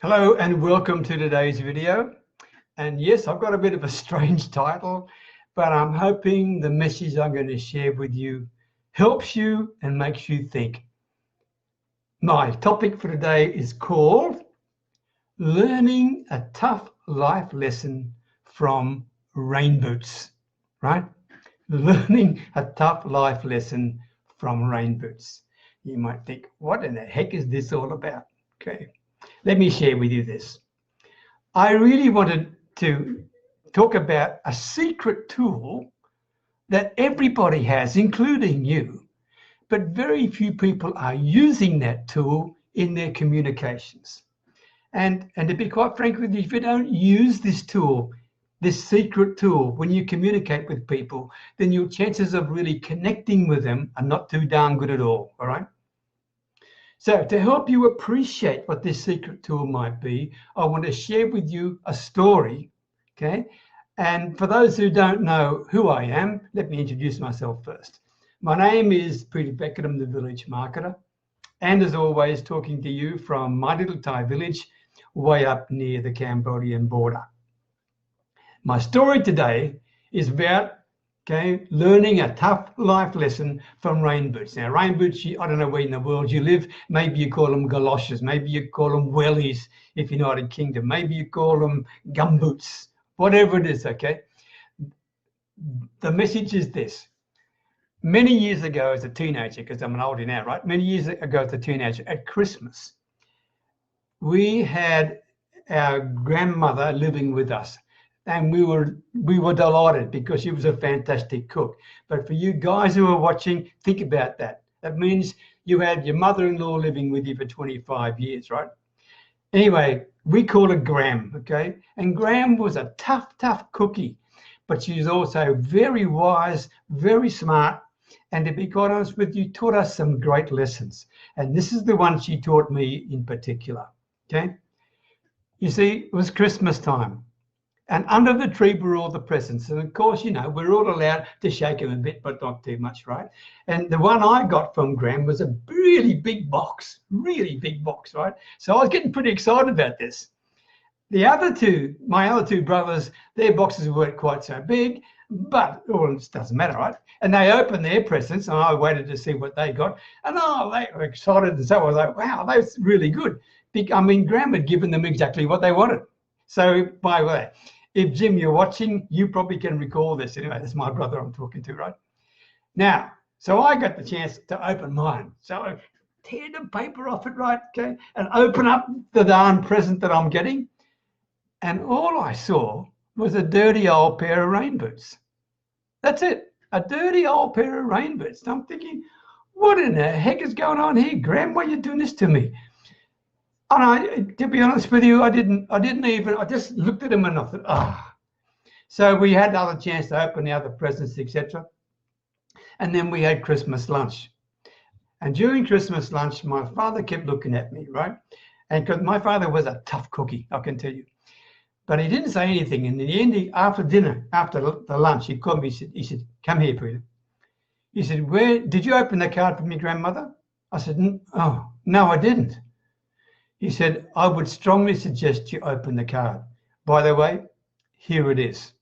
Hello and welcome to today's video. And yes, I've got a bit of a strange title, but I'm hoping the message I'm going to share with you helps you and makes you think. My topic for today is called Learning a Tough Life Lesson from Rain Boots, right? Learning a tough life lesson from rain boots. You might think, what in the heck is this all about? Okay. Let me share with you this. I really wanted to talk about a secret tool that everybody has, including you, but very few people are using that tool in their communications. And to be quite frank with you, if you don't use this tool, this secret tool, when you communicate with people, then your chances of really connecting with them are not too darn good at all right? So to help you appreciate what this secret tool might be, I want to share with you a story, okay? And for those who don't know who I am, let me introduce myself first. My name is Peter Beckenham, the village marketer, and as always, talking to you from my little Thai village, way up near the Cambodian border. My story today is about learning a tough life lesson from rain boots. Now, rain boots, I don't know where in the world you live. Maybe you call them galoshes. Maybe you call them wellies if you're United Kingdom. Maybe you call them gumboots. Whatever it is, okay? The message is this. Many years ago as a teenager, because I'm an oldie now, right? Many years ago as a teenager, at Christmas, we had our grandmother living with us. And we were delighted because she was a fantastic cook. But for you guys who are watching, think about that. That means you had your mother-in-law living with you for 25 years, right? Anyway, we call her Gram, okay? And Gram was a tough cookie, but she was also very wise, very smart, and to be quite honest with you, taught us some great lessons. And this is the one she taught me in particular, okay? You see, it was Christmas time. And under the tree were all the presents. And of course, you know, we're all allowed to shake them a bit, but not too much, right? And the one I got from Graham was a really big box, right? So I was getting pretty excited about this. The other two, my other two brothers, their boxes weren't quite so big, but it doesn't matter, right? And they opened their presents and I waited to see what they got. And they were excited. And so I was like, wow, that's really good. I mean, Graham had given them exactly what they wanted. So by the way, if Jim, you're watching, you probably can recall this. Anyway, that's my brother I'm talking to, right? Now, so I got the chance to open mine. So I tear the paper off it, right? Okay, and open up the darn present that I'm getting. And all I saw was a dirty old pair of rain boots. That's it, a dirty old pair of rain boots. And I'm thinking, what in the heck is going on here, Graham? Why are you doing this to me? And to be honest with you, I just looked at him and I thought, So we had another chance to open the other presents, etc. And then we had Christmas lunch. And during Christmas lunch, my father kept looking at me, right? And because my father was a tough cookie, I can tell you. But he didn't say anything. And in the end, after dinner, after the lunch, he called me, he said, come here, Peter. He said, did you open the card for me, grandmother? I said, oh, no, I didn't. He said, I would strongly suggest you open the card. By the way, here it is.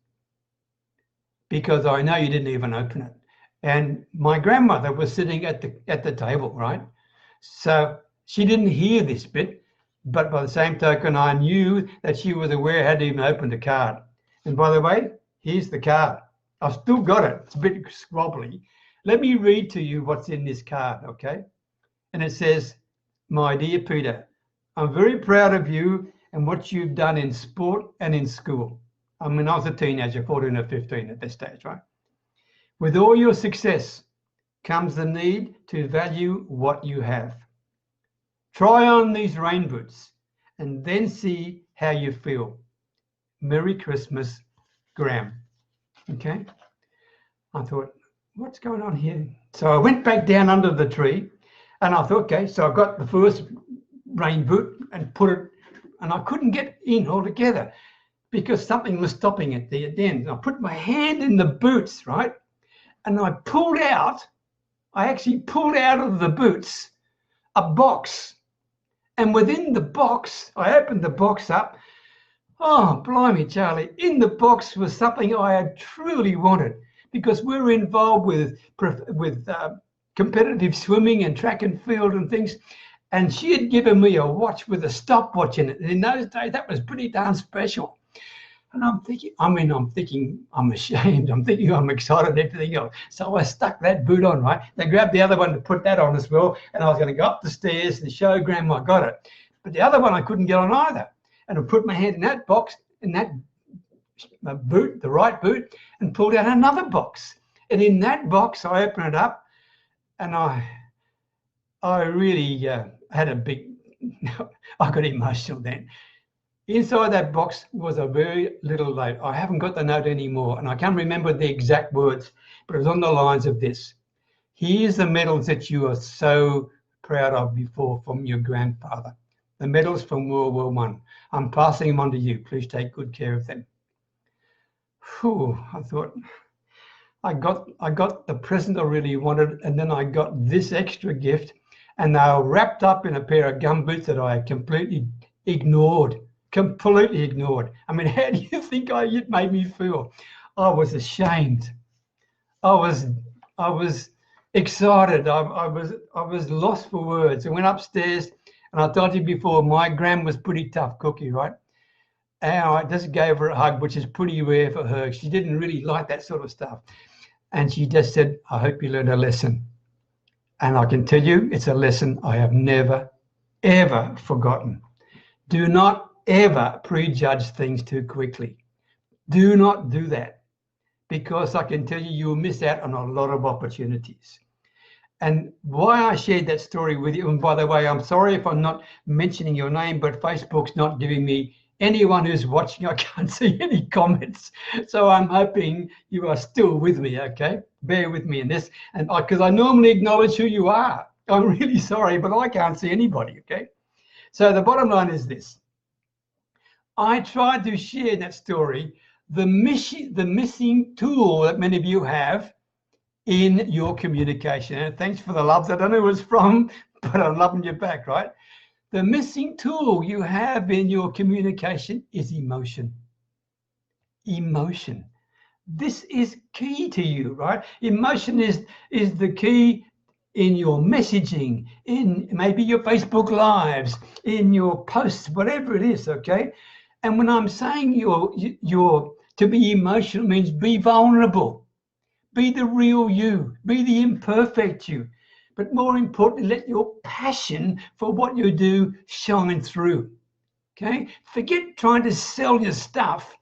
Because I know you didn't even open it. And my grandmother was sitting at the table, right? So she didn't hear this bit, but by the same token, I knew that she was aware I hadn't even opened the card. And by the way, here's the card. I've still got it. It's a bit squabbly. Let me read to you what's in this card, okay? And it says, my dear Peter, I'm very proud of you and what you've done in sport and in school. I mean, I was a teenager, 14 or 15 at this stage, right? With all your success comes the need to value what you have. Try on these rain boots and then see how you feel. Merry Christmas, Graham. Okay? I thought, what's going on here? So I went back down under the tree and I thought, okay, so I got the first rain boot and put it, and I couldn't get in altogether because something was stopping it there at the end. I put my hand in the boots, right? And I actually pulled out of the boots a box. And within the box, I opened the box up. Oh, blimey, Charlie. In the box was something I had truly wanted, because we're involved with competitive swimming and track and field and things. And she had given me a watch with a stopwatch in it. And in those days, that was pretty darn special. And I'm thinking, I'm ashamed. I'm thinking I'm excited and everything else. So I stuck that boot on, right? They grabbed the other one to put that on as well. And I was going to go up the stairs and show Grandma I got it. But the other one I couldn't get on either. And I put my hand in that box, in that boot, the right boot, and pulled out another box. And in that box, I opened it up, and I really had a big, I got emotional then. Inside that box was a very little note. I haven't got the note anymore, and I can't remember the exact words, but it was on the lines of this: here's the medals that you are so proud of before from your grandfather. The medals from World War I. I'm passing them on to you. Please take good care of them. Whew, I thought, I got the present I really wanted, and then I got this extra gift, and they were wrapped up in a pair of gumboots that I completely ignored. Completely ignored. I mean, how do you think it made me feel? I was ashamed. I was excited. I was lost for words. I went upstairs, and I told you before, my gran was pretty tough cookie, right? And I just gave her a hug, which is pretty rare for her. She didn't really like that sort of stuff. And she just said, I hope you learned a lesson. And I can tell you, it's a lesson I have never, ever forgotten. Do not ever prejudge things too quickly. Do not do that, because I can tell you, you will miss out on a lot of opportunities. And why I shared that story with you, and by the way, I'm sorry if I'm not mentioning your name, but Facebook's not giving me anyone who's watching. I can't see any comments. So I'm hoping you are still with me, okay? Bear with me in this. And because I normally acknowledge who you are. I'm really sorry, but I can't see anybody, okay? So the bottom line is this. I tried to share in that story the missing tool that many of you have in your communication. And thanks for the love. I don't know who it's from, but I'm loving you back, right? The missing tool you have in your communication is emotion. Emotion. This is key to you, right? Emotion is the key in your messaging, in maybe your Facebook Lives, in your posts, whatever it is, okay? And when I'm saying to be emotional means be vulnerable, be the real you, be the imperfect you. But more importantly, let your passion for what you do shine through, okay? Forget trying to sell your stuff.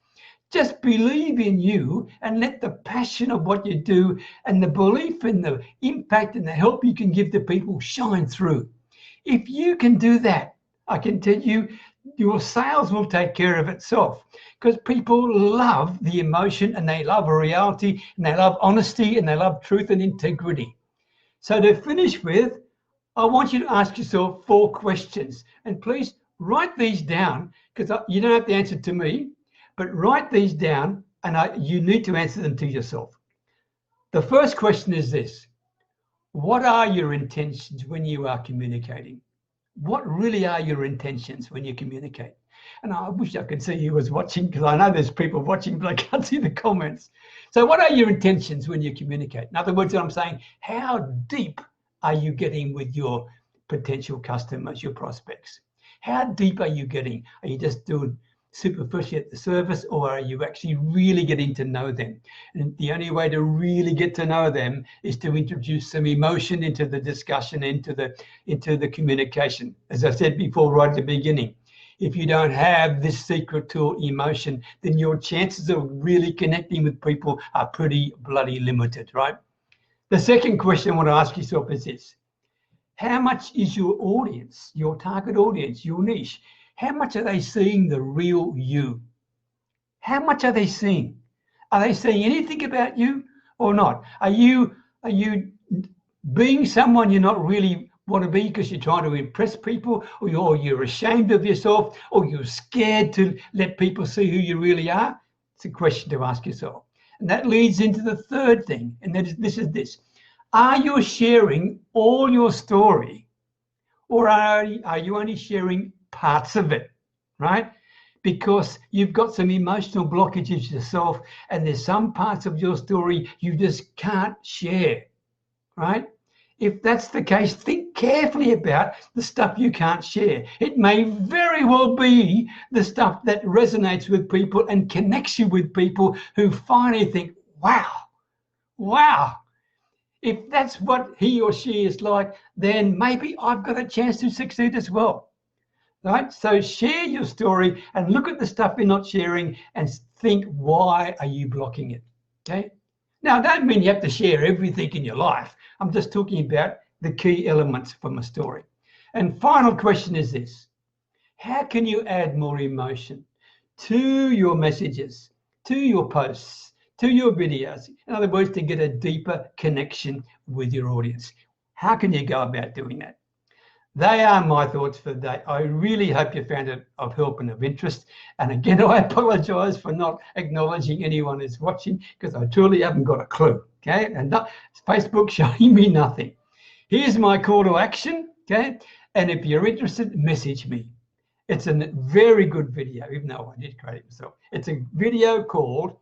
Just believe in you and let the passion of what you do and the belief in the impact and the help you can give to people shine through. If you can do that, I can tell you, your sales will take care of itself, because people love the emotion, and they love reality, and they love honesty, and they love truth and integrity. So to finish with, I want you to ask yourself 4 questions, and please write these down, because you don't have to answer to me, but write these down, and you need to answer them to yourself. The first question is this: what are your intentions when you are communicating? What really are your intentions when you communicate? And I wish I could see who was watching, because I know there's people watching, but I can't see the comments. So what are your intentions when you communicate? In other words, I'm saying, how deep are you getting with your potential customers, your prospects? How deep are you getting? Are you just doing superficial at the surface, or are you actually really getting to know them? And the only way to really get to know them is to introduce some emotion into the discussion, into the communication. As I said before, right at the beginning, if you don't have this secret tool, emotion, then your chances of really connecting with people are pretty bloody limited, right? The second question I want to ask yourself is this: how much is your audience, your target audience, your niche, how much are they seeing the real you? How much are they seeing? Are they seeing anything about you or not? Are you being someone you're not really want to be because you're trying to impress people, or you're ashamed of yourself, or you're scared to let people see who you really are? It's a question to ask yourself. And that leads into the third thing, and that is this: are you sharing all your story or are you only sharing parts of it, right? Because you've got some emotional blockages yourself, and there's some parts of your story you just can't share, right? If that's the case, think carefully about the stuff you can't share. It may very well be the stuff that resonates with people and connects you with people who finally think, wow. If that's what he or she is like, then maybe I've got a chance to succeed as well. Right? So share your story and look at the stuff you're not sharing and think, why are you blocking it? Okay. Now, I don't mean you have to share everything in your life. I'm just talking about the key elements from a story. And final question is this: how can you add more emotion to your messages, to your posts, to your videos? In other words, to get a deeper connection with your audience. How can you go about doing that? They are my thoughts for the day. I really hope you found it of help and of interest. And again, I apologize for not acknowledging anyone who's watching, because I truly haven't got a clue. Okay, and Facebook showing me nothing. Here's my call to action. Okay, and if you're interested, message me. It's a very good video, even though I did create it myself. It's a video called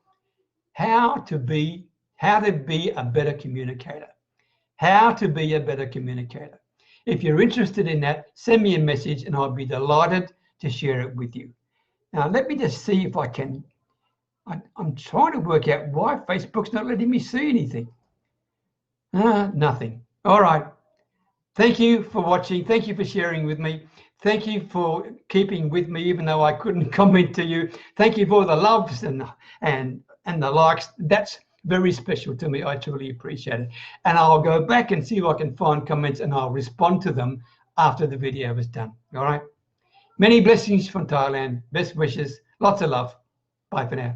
How to Be a Better Communicator. How to be a better communicator. If you're interested in that, send me a message and I'll be delighted to share it with you. Now, let me just see if I can. I'm trying to work out why Facebook's not letting me see anything. Nothing. All right. Thank you for watching. Thank you for sharing with me. Thank you for keeping with me, even though I couldn't comment to you. Thank you for the loves and the likes. That's very special to me. I truly appreciate it. And I'll go back and see if I can find comments and I'll respond to them after the video is done. All right. Many blessings from Thailand. Best wishes. Lots of love. Bye for now.